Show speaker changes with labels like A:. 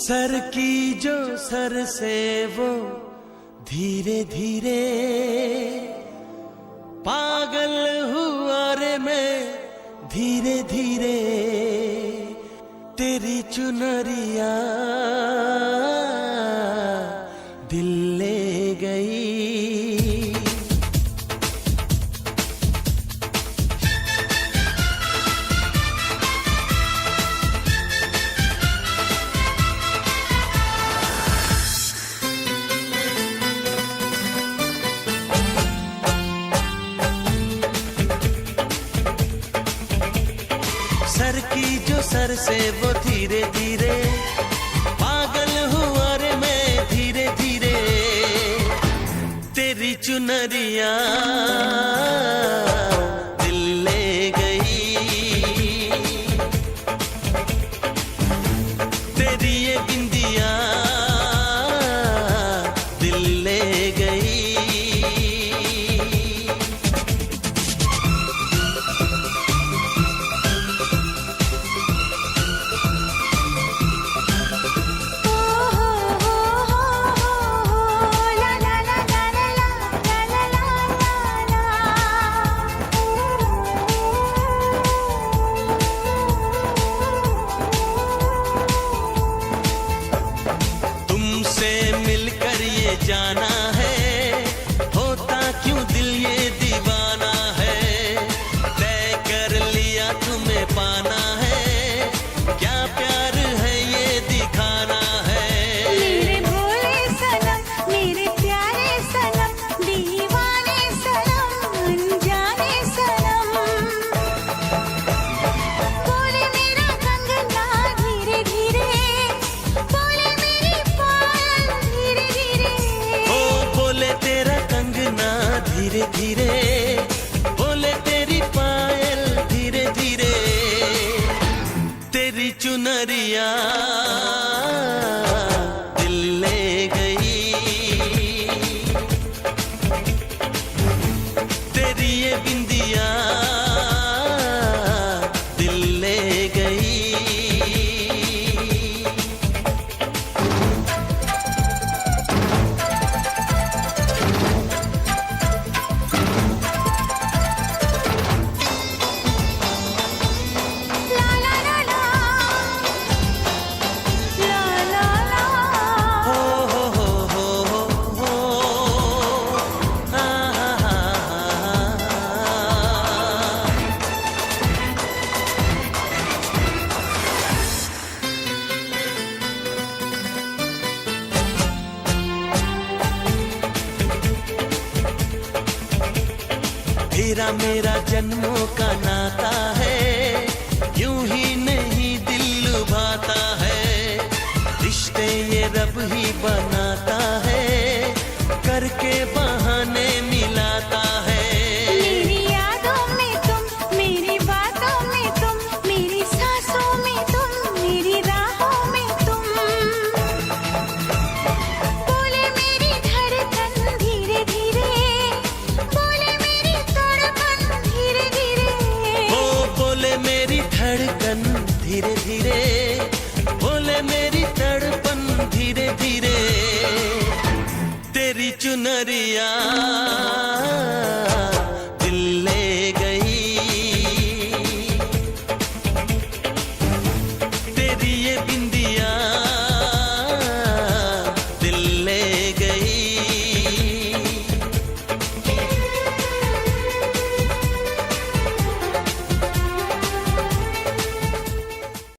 A: Sir की जो sir से वो धीरे धीरे पागल हुआ रे मैं धीरे धीरे तेरी चुनरिया दिल ले गई। सर की जो सर से वो धीरे धीरे पागल हुआ रे मैं धीरे धीरे तेरी चुनरिया दिल ले गई। तेरी ये बिंदिया दिल ले गई। जाना है होता क्यों दिल ये दीवाना है तय कर लिया तुम्हें पाना है क्या प्यार है ये दिखाना है।
B: मेरे भोले सनम मेरे प्यारे सनम दीवाने सनम अनजाने सनम बोले मेरा कंगना धीरे धीरे बोले मेरी पायल धीरे धीरे
A: बोले तेरा कंगना धीरे धीरे बोले तेरी पायल धीरे धीरे तेरी चुनरिया दिल ले गई। तेरी ये बिंदिया दिल ले गई। तेरा मेरा जन्मों का नाता है यूं ही नहीं दिल लुभाता है रिश्ते ये रब ही बनाता है करके बहाने मिलाता है।
B: मेरी यादों में तुम मेरी बातों में तुम मेरी सांसों में तुम मेरी राहों में तुम बोले मेरी धड़कन धीरे धीरे बोले मेरी तड़पन धीरे धीरे
A: बोले मेरी धड़कन धीरे धीरे बोले मेरी तड़पन धीरे धीरे तेरी चुनरिया